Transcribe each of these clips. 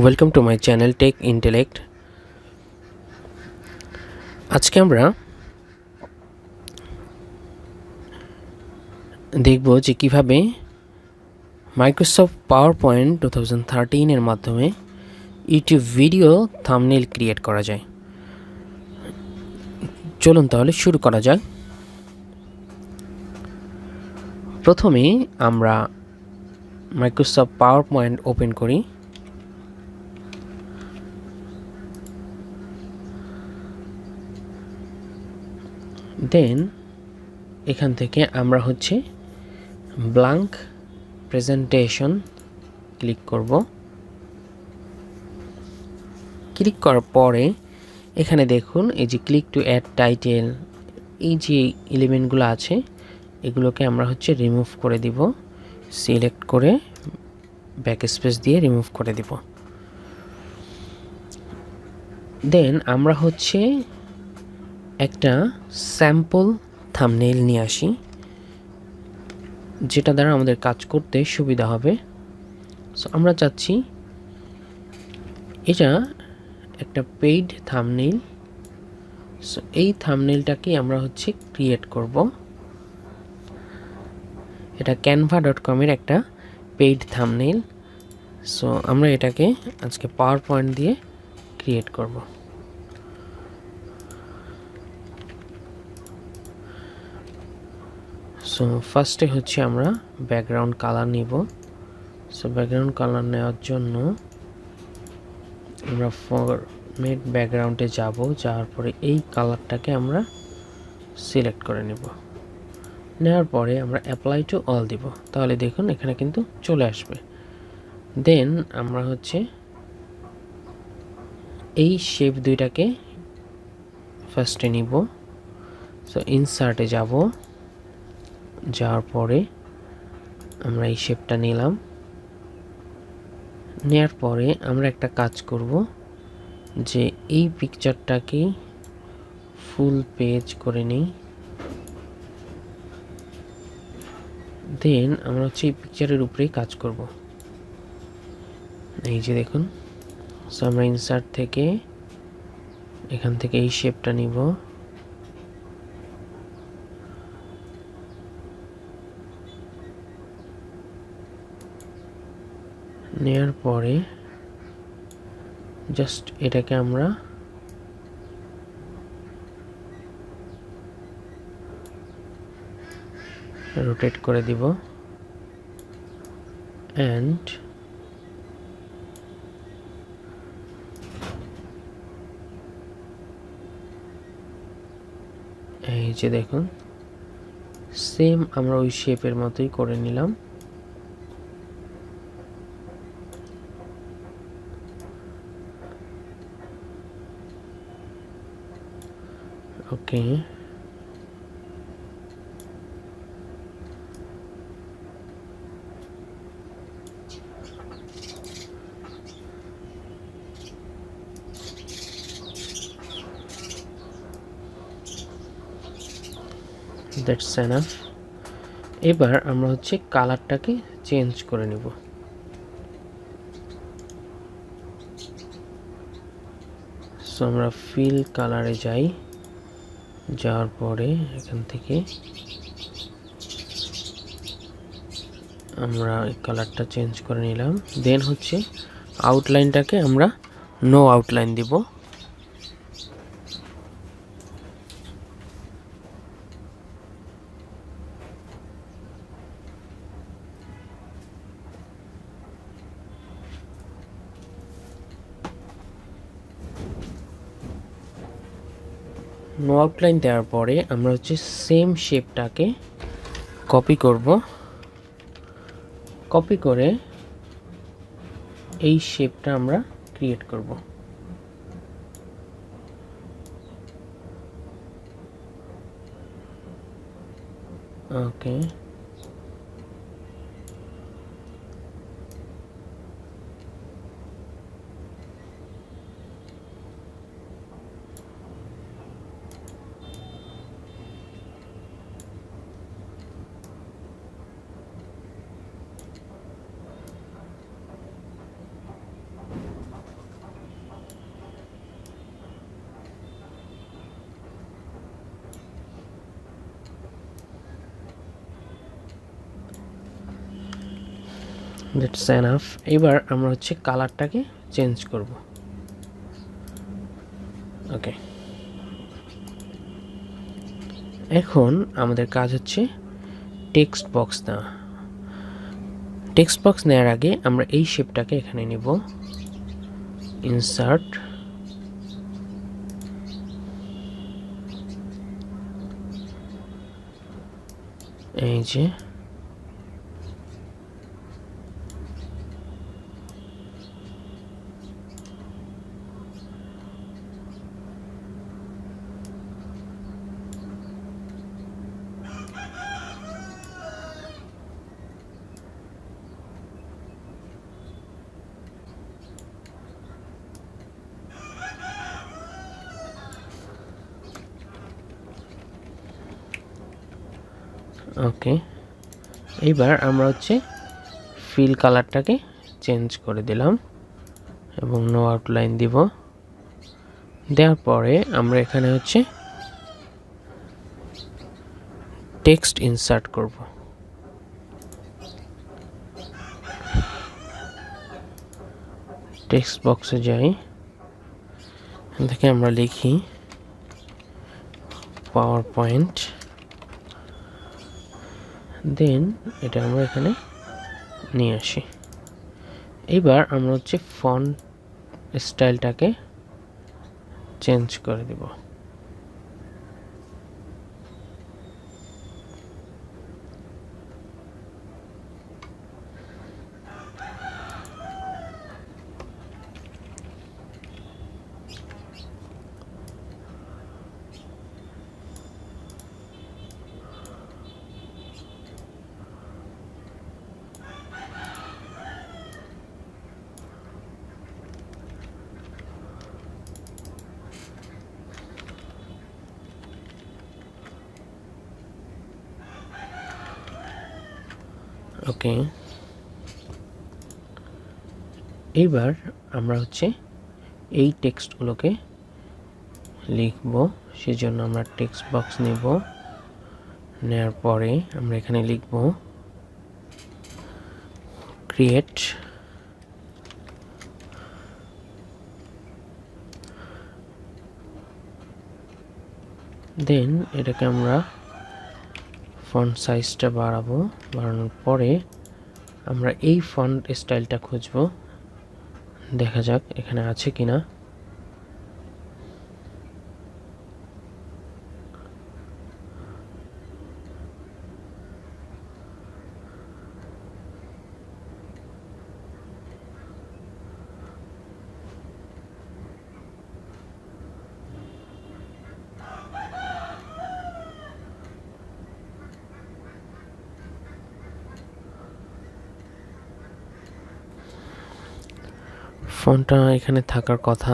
Welcome to my channel tech intellect. আজকে আমরা দেখব যে কিভাবে মাইক্রোসফট পাওয়ারপয়েন্ট 2013 এর মাধ্যমে ইউটিউব ভিডিও থাম্বনেল ক্রিয়েট করা যায়। চলুন তাহলে শুরু করা যাক। প্রথমে আমরা মাইক্রোসফট পাওয়ারপয়েন্ট ওপেন করি। দেন এখান থেকে আমরা ব্ল্যাঙ্ক প্রেজেন্টেশন ক্লিক করব। ক্লিক করার পরে এখানে দেখুন এই যে ক্লিক টু অ্যাড টাইটেল, এই যে এলিমেন্টগুলো আছে এগুলোকে আমরা রিমুভ করে দিব। সিলেক্ট করে ব্যাক স্পেস দিয়ে রিমুভ করে দিব। দেন আমরা একটা স্যাম্পল থাম্বনেইল নিয়ে আসি, যেটা দ্বারা আমাদের কাজ করতে সুবিধা হবে। সো আমরা চাচ্ছি এটা একটা পেইড থাম্বনেইল। সো এই থাম্বনেইলটাকে আমরা ক্রিয়েট করব। এটা canva.com এর একটা পেইড থাম্বনেইল। সো আমরা এটাকে আজকে পাওয়ার পয়েন্ট দিয়ে ক্রিয়েট করব। সো ফার্স্টে আমরা ব্যাকগ্রাউন্ড কালার নিব। সো ব্যাকগ্রাউন্ড কালার নেওয়ার জন্য আমরা ফরম্যাট ব্যাকগ্রাউন্ডে যাব, যাওয়ার পরে এই কালারটাকে আমরা সিলেক্ট করে নেব। নেওয়ার পরে আমরা অ্যাপ্লাই টু অল দিব, তাহলে দেখুন এখানে কিন্তু চলে আসবে। দেন আমরা এই শেপ দুইটাকে ফার্স্টে নিব। সো ইনসার্টে যাব, যাওয়ার পরে আমরা এই শেপটা নিলাম। নেওয়ার পরে আমরা একটা কাজ করব, যে এই পিকচারটাকে ফুল পেজ করে নিই। দেন আমরা এই পিকচারের উপরেই কাজ করব। এই যে দেখুন, সো আমরা ইনসার্ট থেকে এখান থেকে এই শেপটা নিব। নেওয়ার পরে জাস্ট এটাকে আমরা রোটেট করে দিব। অ্যান্ড এই যে দেখুন, সেম আমরা ওই শেপের মতোই করে নিলাম। ওকে, দ্যাটস এনাফ। এবার আমরা কালারটাকে চেঞ্জ করে নেব। সো আমরা ফিল কালারে যাই, যাওয়ার পরে এখান থেকে আমরা এই কালারটা চেঞ্জ করে নিলাম। দেন আউটলাইনটাকে আমরা নো আউটলাইন দিব। নো আউটলাইন দেওয়ার পরে আমরা সেম শেপটাকে কপি করব। কপি করে এই শেপটা আমরা ক্রিয়েট করব। ওকে, দ্যাটস এনাফ। এবার আমরা হচ্ছে কালারটাকে চেঞ্জ করব। ওকে, এখন আমাদের কাজ হচ্ছে টেক্সট বক্স নেওয়া। টেক্সট বক্স নেওয়ার আগে আমরা এই শেপটাকে এখানে নিব, ইনসার্ট, এই যে ওকে। এইবার আমরা হচ্ছে ফিল কালারটাকে চেঞ্জ করে দিলাম এবং নো আউটলাইন দিব। দেওয়ার পরে আমরা এখানে হচ্ছে টেক্সট ইনসার্ট করব। টেক্সট বক্সে যাই, এখান থেকে আমরা লিখি PowerPoint, দেন এটা আমরা এখানে নিয়ে আসি। এইবার আমরা হচ্ছে ফন্ট স্টাইলটাকে চেঞ্জ করে দিব। ওকে, এইবার আমরা হচ্ছে এই টেক্সটগুলোকে লিখব। সেজন্য আমরা টেক্সট বক্স নেব, নেওয়ার পরে আমরা এখানে লিখব ক্রিয়েট, দেন এটাকে আমরা ফন্ট সাইজটা বাড়াবো। বাড়ানোর পরে আমরা এই ফন্ট স্টাইলটা খুঁজব, দেখা যাক এখানে আছে কিনা। ফন্টটা এখানে থাকার কথা।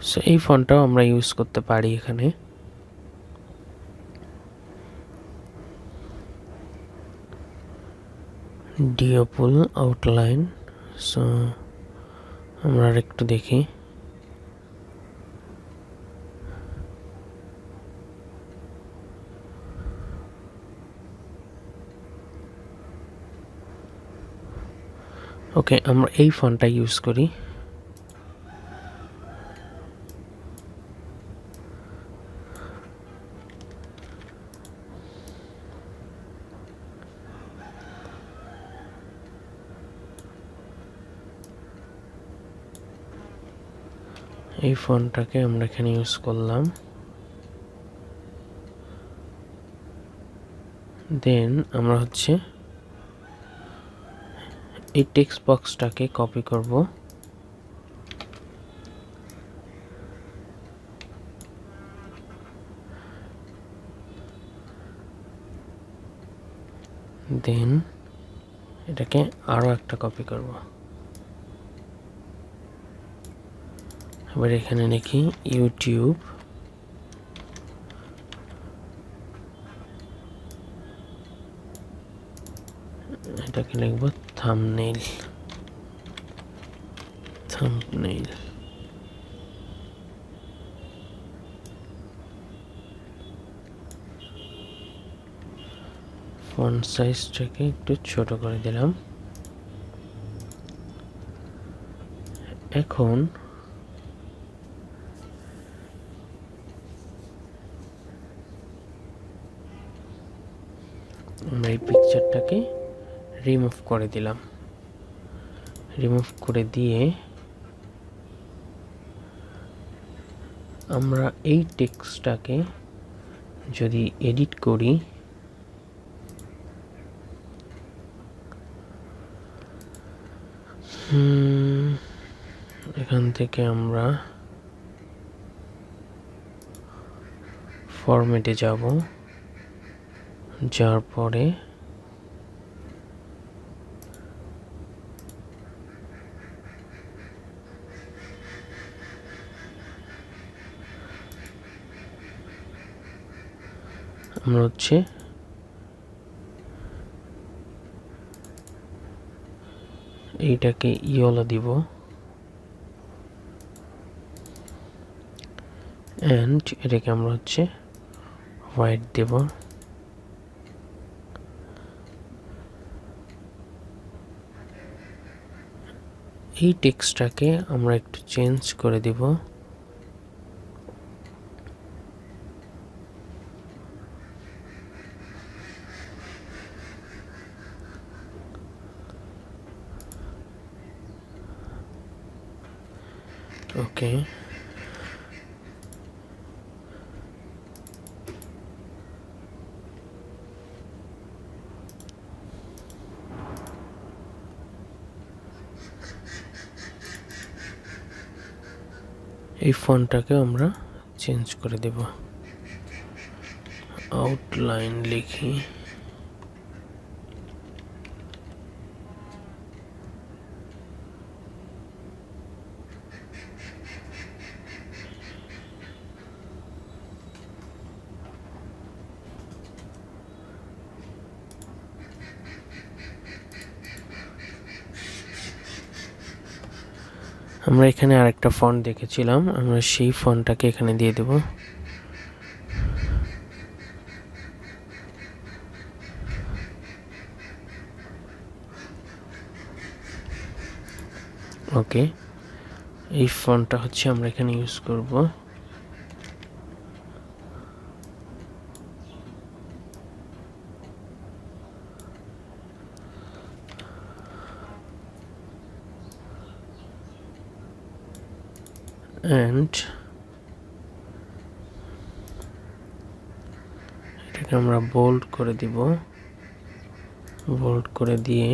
সো এই ফন্টটাও আমরা ইউজ করতে পারি এখানে। ডিওপুল আউটলাইন, সো আমরা একটু দেখি। ওকে, আমরা এই ফন্টটা ইউজ করি। এই ফন্টটাকে আমরা এখানে ইউজ করলাম। দেন আমরা হচ্ছে এই টেক্সট বক্সটাকে কপি করব, দেন এটাকে আরো একটা কপি করব। এবার এখানে লিখি ইউটিউব, এটাকে লিখব থাম্বনেইল। থাম্বনেইল ফন্ট সাইজটাকে একটু ছোট করে দিলাম। এখন আমরা এই পিকচারটাকে রিমুভ করে দিলাম। রিমুভ করে দিয়ে আমরা এই টেক্সটটাকে যদি এডিট করি, এখান থেকে আমরা ফরম্যাটে যাব, যাওয়ার পরে আমরা হচ্ছে এইটাকে ইয়েলো দিব এন্ড এটাকে আমরা হচ্ছে হোয়াইট দেব। এই টেক্সটটাকে আমরা একটু চেঞ্জ করে দিব। ওকে, এই ফন্টটাকে আমরা চেঞ্জ করে দেব। আউটলাইন লিখি, আমরা এখানে আরেকটা ফন্ট দেখেছিলাম, আমরা সেই ফন্টটাকে এখানে দিয়ে দেব। ওকে, এই ফন্টটা হচ্ছে আমরা এখানে ইউজ করব। এন্ড এটাকে আমরা বোল্ড করে দিব। বোল্ড করে দিয়ে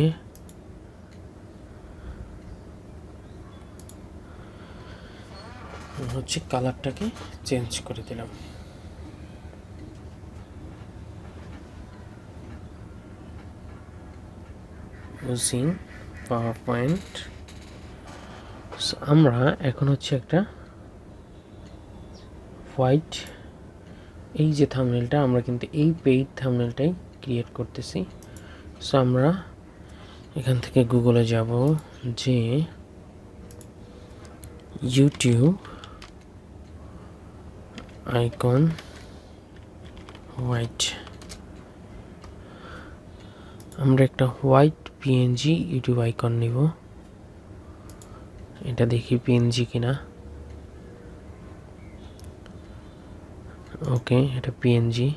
হচ্ছে কালারটাকে চেঞ্জ করে দিলাম। ইউজিং পাওয়ারপয়েন্ট আমরা এখন হচ্ছে একটা হোয়াইট, এই যে থাম্বনেলটা আমরা কিন্তু এই পেইড থাম্বনেলটাই ক্রিয়েট করতেছি। সো আমরা এখান থেকে গুগলে যাব, যে ইউটিউব আইকন হোয়াইট, আমরা একটা হোয়াইট পিএনজি ইউটিউব আইকন নিব। এটা দেখি পিএনজি কিনা। ওকে, এটা পিএনজি,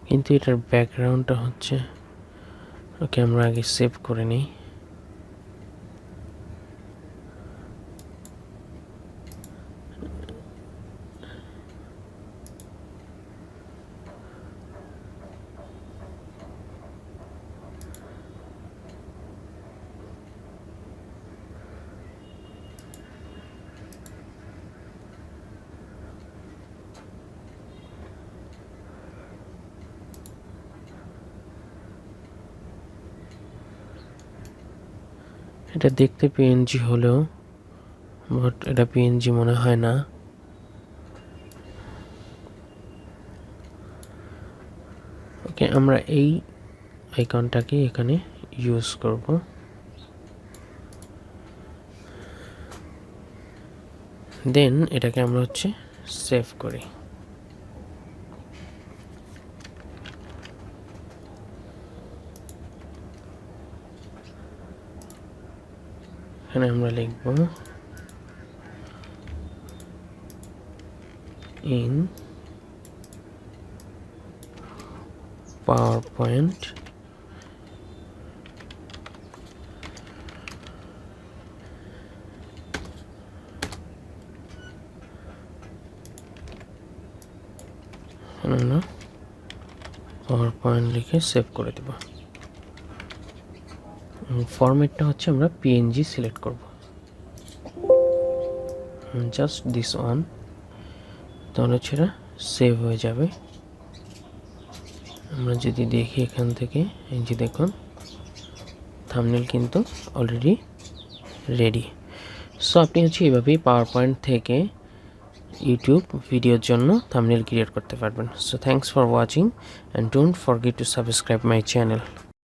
কিন্তু এটার ব্যাকগ্রাউন্ডটা হচ্ছে, ওকে আমরা আগে সেভ করে নিই। এটা দেখতে পিএনজি হলেও বাট এটা পিএনজি মনে হয় না। ওকে, আমরা এই আইকনটাকে এখানে ইউজ করব। দেন এটাকে আমরা হচ্ছে সেভ করি। এখানে আমরা লিখব ইন PowerPoint আমরা PowerPoint লিখে সেভ করে দেব। ফরম্যাটটা হচ্ছে আমরা PNG সিলেক্ট করব, জাস্ট দিস ওয়ান। তাহলে সেটা সেভ হয়ে যাবে। আমরা যদি দেখি এখান থেকে, এই যে দেখুন থাম্বনেল কিন্তু অলরেডি রেডি। সো আপনি হচ্ছে এইভাবেই PowerPoint থেকে ইউটিউব ভিডিওর জন্য থাম্বনেল ক্রিয়েট করতে পারবেন। So thanks for watching and don't forget to subscribe my channel.